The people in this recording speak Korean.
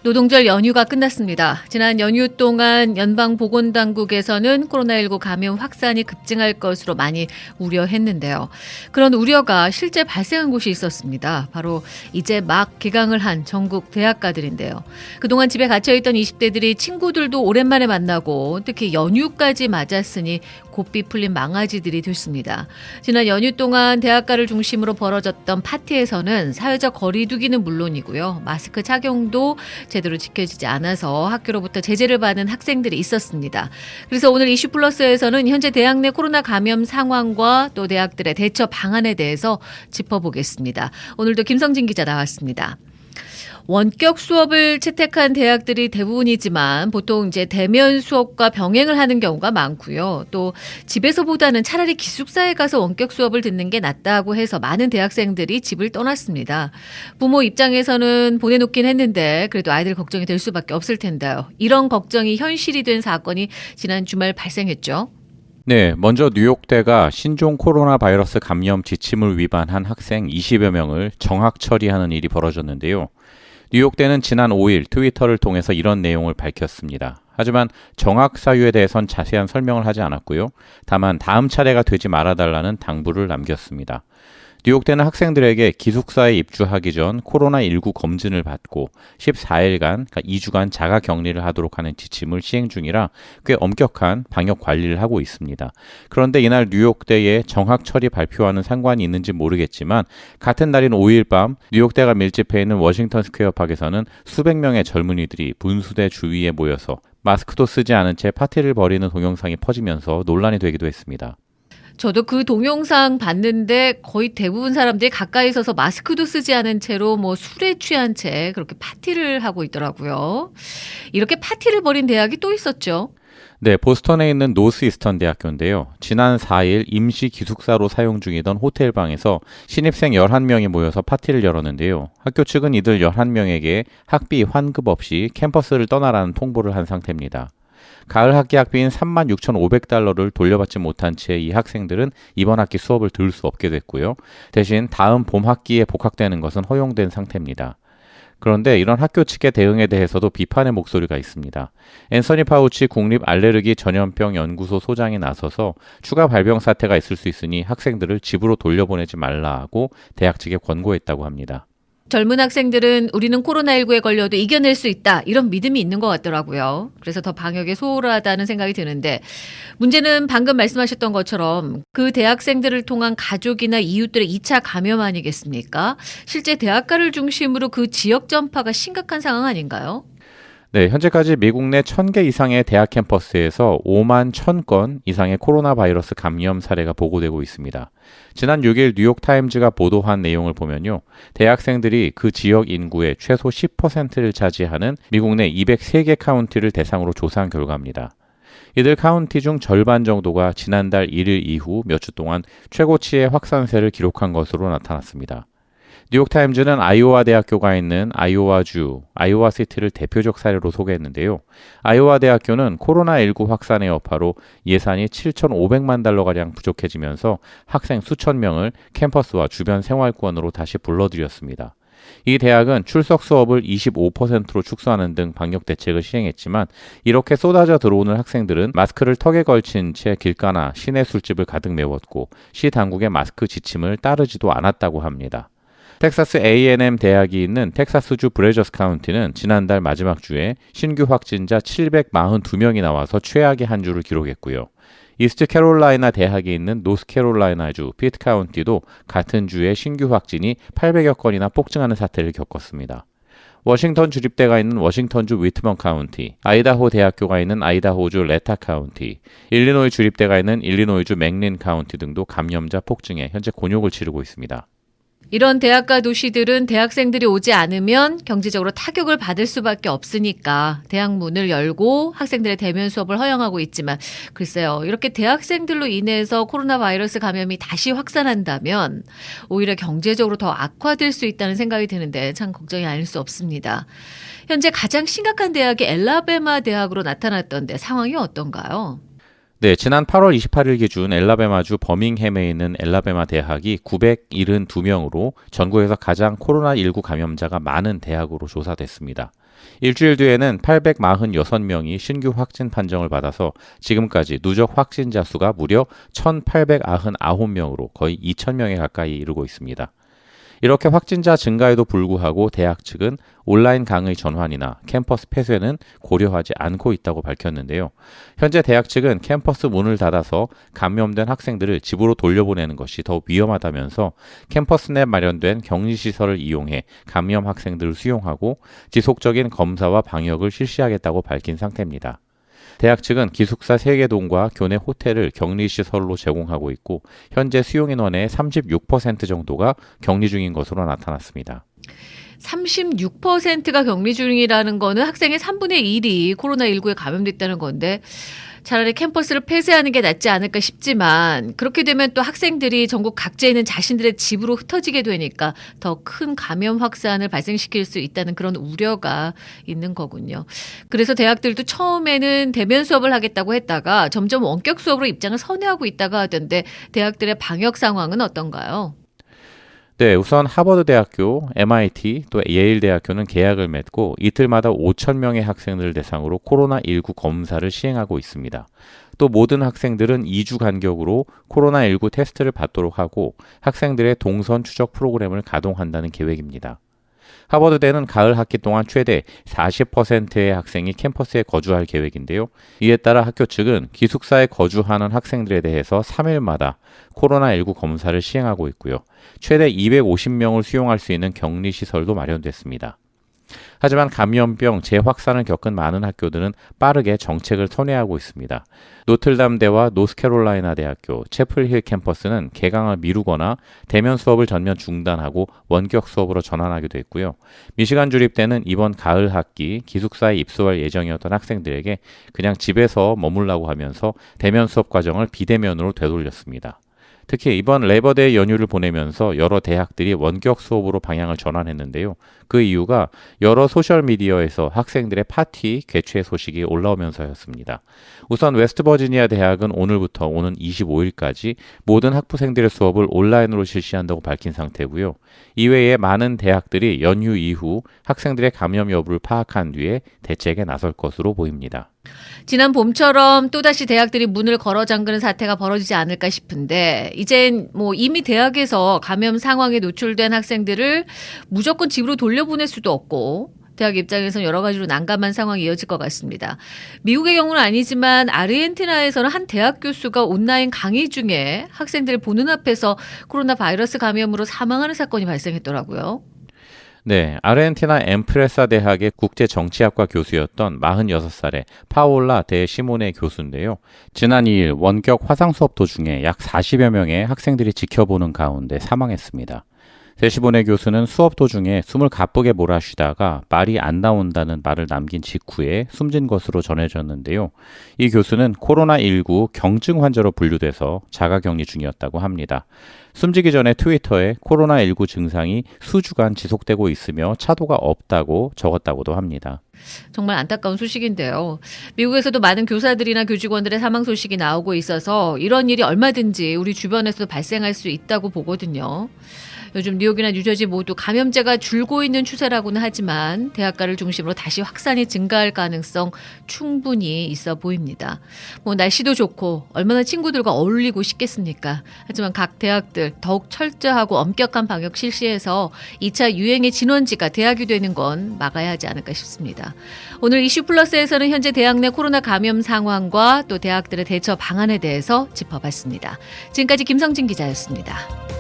노동절 연휴가 끝났습니다. 지난 연휴 동안 연방보건당국에서는 코로나19 감염 확산이 급증할 것으로 많이 우려했는데요. 그런 우려가 실제 발생한 곳이 있었습니다. 바로 이제 막 개강을 한 전국 대학가들인데요. 그동안 집에 갇혀있던 20대들이 친구들도 오랜만에 만나고 특히 연휴까지 맞았으니 고삐 풀린 망아지들이 됐습니다. 지난 연휴 동안 대학가를 중심으로 벌어졌던 파티에서는 사회적 거리 두기는 물론이고요. 마스크 착용도 제대로 지켜지지 않아서 학교로부터 제재를 받은 학생들이 있었습니다. 그래서 오늘 이슈플러스에서는 현재 대학 내 코로나 감염 상황과 또 대학들의 대처 방안에 대해서 짚어보겠습니다. 오늘도 김성진 기자 나왔습니다. 원격 수업을 채택한 대학들이 대부분이지만 보통 이제 대면 수업과 병행을 하는 경우가 많고요. 또 집에서보다는 차라리 기숙사에 가서 원격 수업을 듣는 게 낫다고 해서 많은 대학생들이 집을 떠났습니다. 부모 입장에서는 보내놓긴 했는데 그래도 아이들 걱정이 될 수밖에 없을 텐데요. 이런 걱정이 현실이 된 사건이 지난 주말 발생했죠. 네, 먼저 뉴욕대가 신종 코로나 바이러스 감염 지침을 위반한 학생 20여 명을 정학 처리하는 일이 벌어졌는데요. 뉴욕대는 지난 5일 트위터를 통해서 이런 내용을 밝혔습니다. 하지만 정학 사유에 대해선 자세한 설명을 하지 않았고요. 다만 다음 차례가 되지 말아달라는 당부를 남겼습니다. 뉴욕대는 학생들에게 기숙사에 입주하기 전 코로나19 검진을 받고 14일간, 그러니까 2주간 자가 격리를 하도록 하는 지침을 시행 중이라 꽤 엄격한 방역 관리를 하고 있습니다. 그런데 이날 뉴욕대의 정학 처리 발표와는 상관이 있는지 모르겠지만 같은 날인 5일 밤 뉴욕대가 밀집해 있는 워싱턴 스퀘어 파크에서는 수백 명의 젊은이들이 분수대 주위에 모여서 마스크도 쓰지 않은 채 파티를 벌이는 동영상이 퍼지면서 논란이 되기도 했습니다. 저도 그 동영상 봤는데 거의 대부분 사람들이 가까이 서서 마스크도 쓰지 않은 채로 술에 취한 채 그렇게 파티를 하고 있더라고요. 이렇게 파티를 벌인 대학이 또 있었죠. 네, 보스턴에 있는 노스이스턴 대학교인데요. 지난 4일 임시 기숙사로 사용 중이던 호텔방에서 신입생 11명이 모여서 파티를 열었는데요. 학교 측은 이들 11명에게 학비 환급 없이 캠퍼스를 떠나라는 통보를 한 상태입니다. 가을 학기 학비인 36,500달러를 돌려받지 못한 채 이 학생들은 이번 학기 수업을 들을 수 없게 됐고요. 대신 다음 봄 학기에 복학되는 것은 허용된 상태입니다. 그런데 이런 학교 측의 대응에 대해서도 비판의 목소리가 있습니다. 앤서니 파우치 국립 알레르기 전염병 연구소 소장이 나서서 추가 발병 사태가 있을 수 있으니 학생들을 집으로 돌려보내지 말라고 대학 측에 권고했다고 합니다. 젊은 학생들은 우리는 코로나19에 걸려도 이겨낼 수 있다 이런 믿음이 있는 것 같더라고요. 그래서 더 방역에 소홀하다는 생각이 드는데 문제는 방금 말씀하셨던 것처럼 그 대학생들을 통한 가족이나 이웃들의 2차 감염 아니겠습니까? 실제 대학가를 중심으로 그 지역 전파가 심각한 상황 아닌가요? 네, 현재까지 미국 내 1,000개 이상의 대학 캠퍼스에서 5만 1,000건 이상의 코로나 바이러스 감염 사례가 보고되고 있습니다. 지난 6일 뉴욕타임즈가 보도한 내용을 보면요. 대학생들이 그 지역 인구의 최소 10%를 차지하는 미국 내 203개 카운티를 대상으로 조사한 결과입니다. 이들 카운티 중 절반 정도가 지난달 1일 이후 몇 주 동안 최고치의 확산세를 기록한 것으로 나타났습니다. 뉴욕타임즈는 아이오와 대학교가 있는 아이오와주, 아이오와시티를 대표적 사례로 소개했는데요. 아이오와 대학교는 코로나19 확산의 여파로 예산이 7,500만 달러가량 부족해지면서 학생 수천 명을 캠퍼스와 주변 생활권으로 다시 불러들였습니다. 이 대학은 출석 수업을 25%로 축소하는 등 방역 대책을 시행했지만 이렇게 쏟아져 들어오는 학생들은 마스크를 턱에 걸친 채 길가나 시내 술집을 가득 메웠고 시 당국의 마스크 지침을 따르지도 않았다고 합니다. 텍사스 A&M 대학이 있는 텍사스주 브레저스 카운티는 지난달 마지막 주에 신규 확진자 742명이 나와서 최악의 한 주를 기록했고요. 이스트 캐롤라이나 대학이 있는 노스캐롤라이나주 피트 카운티도 같은 주에 신규 확진이 800여 건이나 폭증하는 사태를 겪었습니다. 워싱턴 주립대가 있는 워싱턴주 위트먼 카운티, 아이다호 대학교가 있는 아이다호주 레타 카운티, 일리노이 주립대가 있는 일리노이주 맥린 카운티 등도 감염자 폭증에 현재 곤욕을 치르고 있습니다. 이런 대학가 도시들은 대학생들이 오지 않으면 경제적으로 타격을 받을 수밖에 없으니까 대학 문을 열고 학생들의 대면 수업을 허용하고 있지만 글쎄요. 이렇게 대학생들로 인해서 코로나 바이러스 감염이 다시 확산한다면 오히려 경제적으로 더 악화될 수 있다는 생각이 드는데 참 걱정이 아닐 수 없습니다. 현재 가장 심각한 대학이 엘라베마 대학으로 나타났던데 상황이 어떤가요? 네, 지난 8월 28일 기준 엘라베마주 버밍햄에 있는 엘라베마 대학이 972명으로 전국에서 가장 코로나19 감염자가 많은 대학으로 조사됐습니다. 일주일 뒤에는 846명이 신규 확진 판정을 받아서 지금까지 누적 확진자 수가 무려 1,899명으로 거의 2,000명에 가까이 이르고 있습니다. 이렇게 확진자 증가에도 불구하고 대학 측은 온라인 강의 전환이나 캠퍼스 폐쇄는 고려하지 않고 있다고 밝혔는데요. 현재 대학 측은 캠퍼스 문을 닫아서 감염된 학생들을 집으로 돌려보내는 것이 더 위험하다면서 캠퍼스 내 마련된 격리시설을 이용해 감염 학생들을 수용하고 지속적인 검사와 방역을 실시하겠다고 밝힌 상태입니다. 대학 측은 기숙사 3개 동과 교내 호텔을 격리시설로 제공하고 있고 현재 수용 인원의 36% 정도가 격리 중인 것으로 나타났습니다. 36%가 격리 중이라는 거는 학생의 3분의 1이 코로나19에 감염됐다는 건데 차라리 캠퍼스를 폐쇄하는 게 낫지 않을까 싶지만 그렇게 되면 또 학생들이 전국 각지에 있는 자신들의 집으로 흩어지게 되니까 더 큰 감염 확산을 발생시킬 수 있다는 그런 우려가 있는 거군요. 그래서 대학들도 처음에는 대면 수업을 하겠다고 했다가 점점 원격 수업으로 입장을 선회하고 있다가 하던데 대학들의 방역 상황은 어떤가요? 네, 우선 하버드대학교, MIT, 또 예일대학교는 계약을 맺고 이틀마다 5,000명의 학생들을 대상으로 코로나19 검사를 시행하고 있습니다. 또 모든 학생들은 2주 간격으로 코로나19 테스트를 받도록 하고 학생들의 동선 추적 프로그램을 가동한다는 계획입니다. 하버드대는 가을 학기 동안 최대 40%의 학생이 캠퍼스에 거주할 계획인데요. 이에 따라 학교 측은 기숙사에 거주하는 학생들에 대해서 3일마다 코로나19 검사를 시행하고 있고요. 최대 250명을 수용할 수 있는 격리시설도 마련됐습니다. 하지만 감염병 재확산을 겪은 많은 학교들은 빠르게 정책을 선회하고 있습니다. 노틀담대와 노스캐롤라이나 대학교, 채플힐 캠퍼스는 개강을 미루거나 대면 수업을 전면 중단하고 원격 수업으로 전환하기도 했고요. 미시간 주립대는 이번 가을 학기 기숙사에 입소할 예정이었던 학생들에게 그냥 집에서 머물라고 하면서 대면 수업 과정을 비대면으로 되돌렸습니다. 특히 이번 레이버데이 연휴를 보내면서 여러 대학들이 원격 수업으로 방향을 전환했는데요. 그 이유가 여러 소셜미디어에서 학생들의 파티 개최 소식이 올라오면서였습니다. 우선 웨스트버지니아 대학은 오늘부터 오는 25일까지 모든 학부생들의 수업을 온라인으로 실시한다고 밝힌 상태고요. 이외에 많은 대학들이 연휴 이후 학생들의 감염 여부를 파악한 뒤에 대책에 나설 것으로 보입니다. 지난 봄처럼 또다시 대학들이 문을 걸어 잠그는 사태가 벌어지지 않을까 싶은데 이젠 이미 대학에서 감염 상황에 노출된 학생들을 무조건 집으로 돌려보낼 수도 없고 대학 입장에서는 여러 가지로 난감한 상황이 이어질 것 같습니다. 미국의 경우는 아니지만 아르헨티나에서는 한 대학 교수가 온라인 강의 중에 학생들을 보는 앞에서 코로나 바이러스 감염으로 사망하는 사건이 발생했더라고요. 네, 아르헨티나 엠프레사 대학의 국제정치학과 교수였던 46살의 파올라 데 시모네 교수인데요. 지난 2일 원격 화상 수업 도중에 약 40여 명의 학생들이 지켜보는 가운데 사망했습니다. 데시모네 교수는 수업 도중에 숨을 가쁘게 몰아쉬다가 말이 안 나온다는 말을 남긴 직후에 숨진 것으로 전해졌는데요. 이 교수는 코로나19 경증 환자로 분류돼서 자가격리 중이었다고 합니다. 숨지기 전에 트위터에 코로나19 증상이 수주간 지속되고 있으며 차도가 없다고 적었다고도 합니다. 정말 안타까운 소식인데요. 미국에서도 많은 교사들이나 교직원들의 사망 소식이 나오고 있어서 이런 일이 얼마든지 우리 주변에서도 발생할 수 있다고 보거든요. 요즘 뉴욕이나 뉴저지 모두 감염자가 줄고 있는 추세라고는 하지만 대학가를 중심으로 다시 확산이 증가할 가능성 충분히 있어 보입니다. 날씨도 좋고 얼마나 친구들과 어울리고 싶겠습니까? 하지만 각 대학들 더욱 철저하고 엄격한 방역 실시해서 2차 유행의 진원지가 대학이 되는 건 막아야 하지 않을까 싶습니다. 오늘 이슈 플러스에서는 현재 대학 내 코로나 감염 상황과 또 대학들의 대처 방안에 대해서 짚어봤습니다. 지금까지 김성진 기자였습니다.